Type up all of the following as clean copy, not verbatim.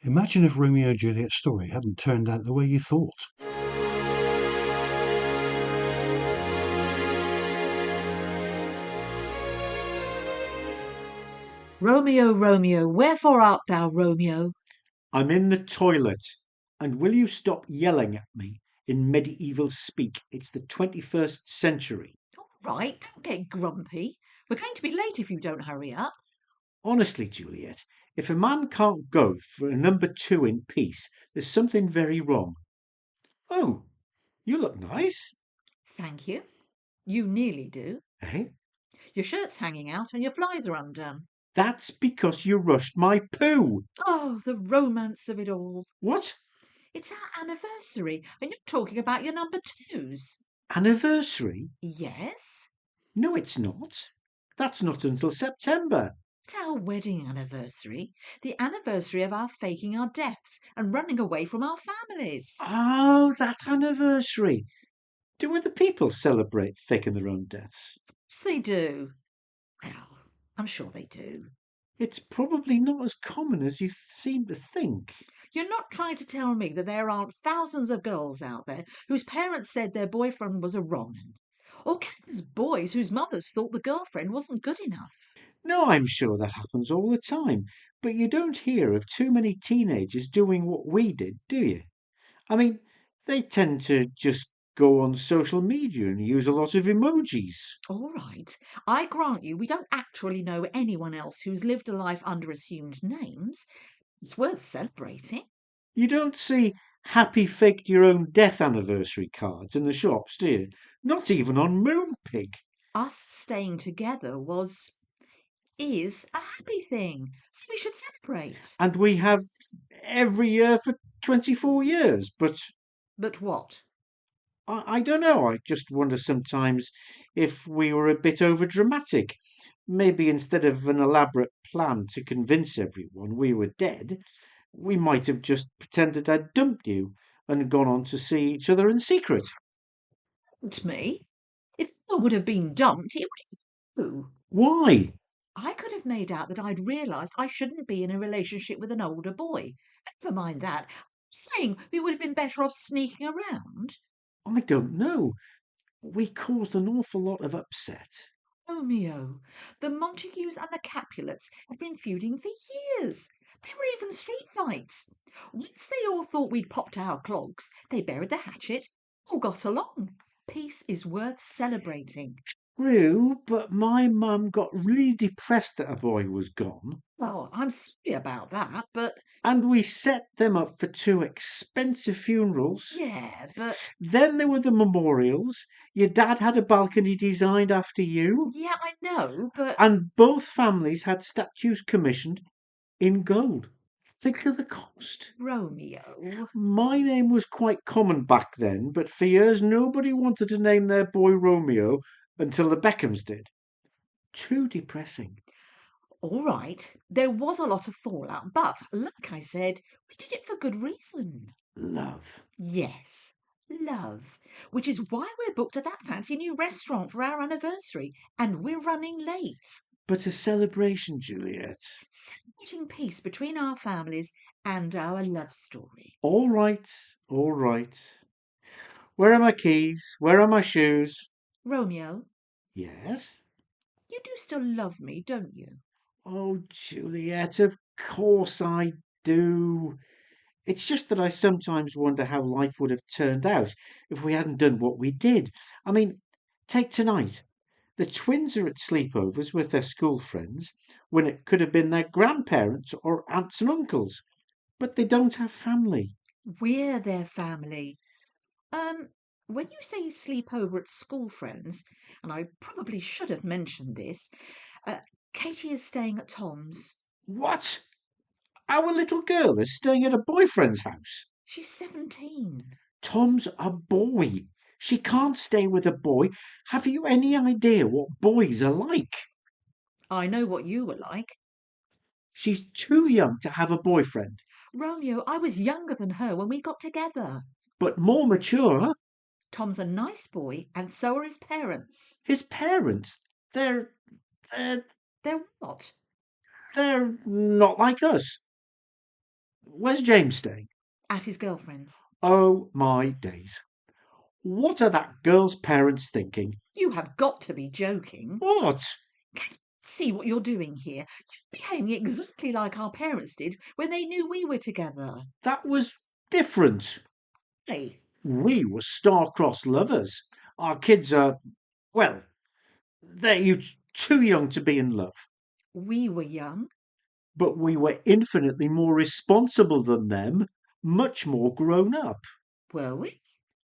Imagine if Romeo and Juliet's story hadn't turned out the way you thought. Romeo, Romeo, wherefore art thou, Romeo? I'm in the toilet, and will you stop yelling at me in medieval speak? It's the 21st century. All right, don't get grumpy. We're going to be late if you don't hurry up. Honestly, Juliet, if a man can't go for a number 2 in peace, there's something very wrong. Oh, you look nice. Thank you. You nearly do. Eh? Your shirt's hanging out and your flies are undone. That's because you rushed my poo. Oh, the romance of it all. What? It's our anniversary, and you're talking about your number 2s. Anniversary? Yes? No, it's not. That's not until September. It's our wedding anniversary, the anniversary of our faking our deaths and running away from our families. Oh, that anniversary. Do other people celebrate faking their own deaths? Yes, they do. Well, I'm sure they do. It's probably not as common as you seem to think. You're not trying to tell me that there aren't thousands of girls out there whose parents said their boyfriend was a wrong 'un, or countless boys whose mothers thought the girlfriend wasn't good enough. No, I'm sure that happens all the time, but you don't hear of too many teenagers doing what we did, do you? I mean, they tend to just go on social media and use a lot of emojis. All right, I grant you we don't actually know anyone else who's lived a life under assumed names. It's worth celebrating. You don't see happy faked your own death anniversary cards in the shops, do you? Not even on Moonpig. Us staying together is a happy thing, so we should celebrate. And we have every year for 24 years, but But what? I don't know. I just wonder sometimes if we were a bit over dramatic. Maybe instead of an elaborate plan to convince everyone we were dead, we might have just pretended I'd dumped you and gone on to see each other in secret. Dumped me? If I would have been dumped, it would have been you. Why? I could have made out that I'd realised I shouldn't be in a relationship with an older boy. Never mind that. I'm saying we would have been better off sneaking around. I don't know. We caused an awful lot of upset. Romeo, the Montagues and the Capulets had been feuding for years. There were even street fights. Once they all thought we'd popped our clogs, they buried the hatchet, all got along. Peace is worth celebrating. True, but my mum got really depressed that a boy was gone. Well, I'm sorry about that, but And we set them up for 2 expensive funerals. yeah, but Then there were the memorials. Your dad had a balcony designed after you. yeah, I know, but And both families had statues commissioned in gold. Think of the cost. Romeo. My name was quite common back then, but for years nobody wanted to name their boy Romeo until the Beckhams did. Too depressing. All right, there was a lot of fallout, but like I said, we did it for good reason. Love. Yes, love, which is why we're booked at that fancy new restaurant for our anniversary, and we're running late. But a celebration, Juliet. Celebrating peace between our families and our love story. All right, all right. Where are my keys? Where are my shoes? Romeo, Yes? you do still love me, don't you? Oh, Juliet, of course I do. It's just that I sometimes wonder how life would have turned out if we hadn't done what we did. I mean, take tonight. The twins are at sleepovers with their school friends when it could have been their grandparents or aunts and uncles. But they don't have family. We're their family. When you say sleep over at school friends, and I probably should have mentioned this, uh, Katie is staying at Tom's. What? Our little girl is staying at a boyfriend's house. She's 17. Tom's a boy. She can't stay with a boy. Have you any idea what boys are like? I know what you were like. She's too young to have a boyfriend, Romeo, I was younger than her when we got together. but more mature. Tom's a nice boy, and so are his parents. His parents, they're They're what? they're not like us. Where's James staying? At his girlfriend's. Oh my days. What are that girl's parents thinking? You have got to be joking. What? See what you're doing here. You're behaving exactly like our parents did when they knew we were together. That was different. Hey, We were star-crossed lovers. Our kids are, well, they're too young to be in love. we were young. But we were infinitely more responsible than them, much more grown up. Were we?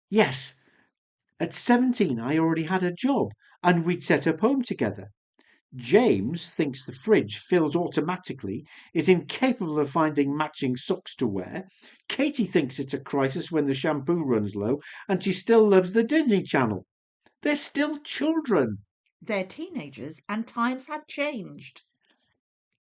Yes, at 17 I already had a job and we'd set up home together. James thinks the fridge fills automatically, is incapable of finding matching socks to wear. Katie thinks it's a crisis when the shampoo runs low, and she still loves the Disney Channel. They're still children. They're teenagers and times have changed.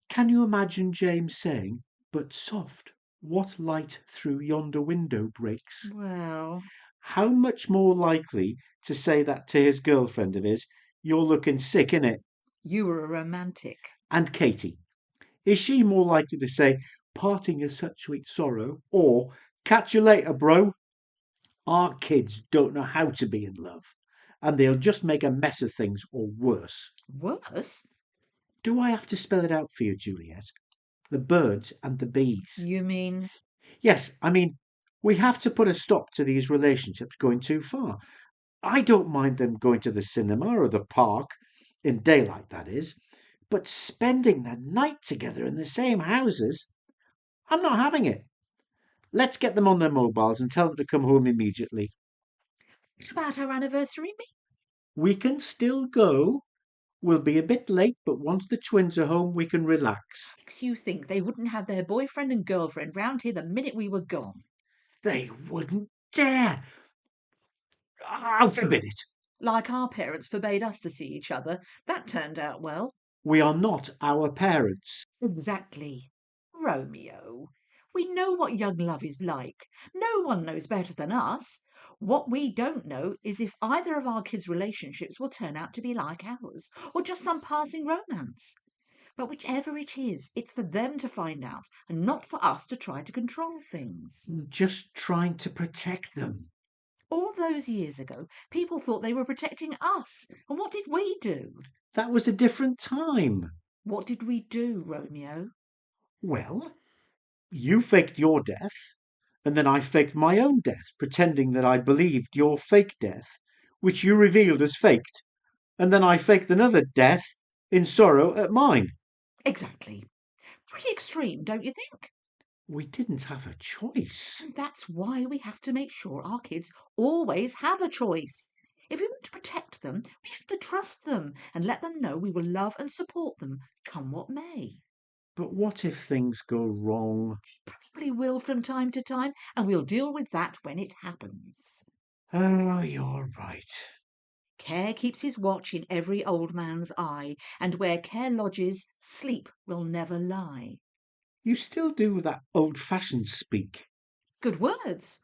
Can you imagine James saying, "But soft, what light through yonder window breaks"? Well, How much more likely to say that to his girlfriend of his, "You're looking sick, innit?" you were a romantic. And Katie, is she more likely to say, "Parting is such sweet sorrow," or "Catch you later, bro"? Our kids don't know how to be in love, and they'll just make a mess of things, or worse. Worse? Do I have to spell it out for you, Juliet? The birds and the bees. You mean? Yes, I mean, we have to put a stop to these relationships going too far. I don't mind them going to the cinema or the park, in daylight that is, but spending the night together in the same houses, I'm not having it. Let's get them on their mobiles and tell them to come home immediately. What about our anniversary meet? We can still go. We'll be a bit late, but once the twins are home, we can relax. Makes you think they wouldn't have their boyfriend and girlfriend round here the minute we were gone. They wouldn't dare. I'll forbid it. Like our parents forbade us to see each other. That turned out well. We are not our parents. Exactly. Romeo, we know what young love is like. No one knows better than us. What we don't know is if either of our kids' relationships will turn out to be like ours, or just some passing romance. But whichever it is, it's for them to find out, and not for us to try to control things. Just trying to protect them. All those years ago, people thought they were protecting us. And what did we do? That was a different time. What did we do, Romeo? Well, you faked your death, and then I faked my own death, pretending that I believed your fake death, which you revealed as faked, and then I faked another death in sorrow at mine. Exactly. Pretty extreme, don't you think? We didn't have a choice. And that's why we have to make sure our kids always have a choice. If we want to protect them, we have to trust them and let them know we will love and support them, come what may. But what if things go wrong? Probably will from time to time, and we'll deal with that when it happens. Oh, you're right. Care keeps his watch in every old man's eye, and where care lodges, sleep will never lie. You still do that old-fashioned speak. Good words.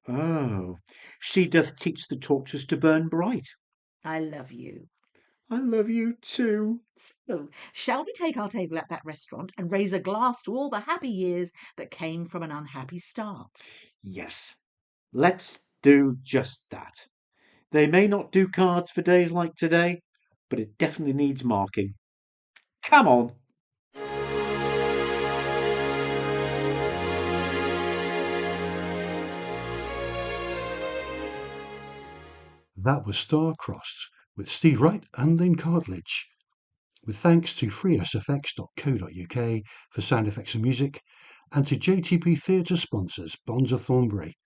Oh, she doth teach the torches to burn bright. I love you. I love you too. So, shall we take our table at that restaurant and raise a glass to all the happy years that came from an unhappy start? Yes, let's do just that. They may not do cards for days like today, but it definitely needs marking. Come on. That was Star-Crossed with Steve Wright and Lynne Cartlidge. With thanks to freeSFX.co.uk for sound effects and music, and to JTB Theatre sponsors Bonds of Thornbury.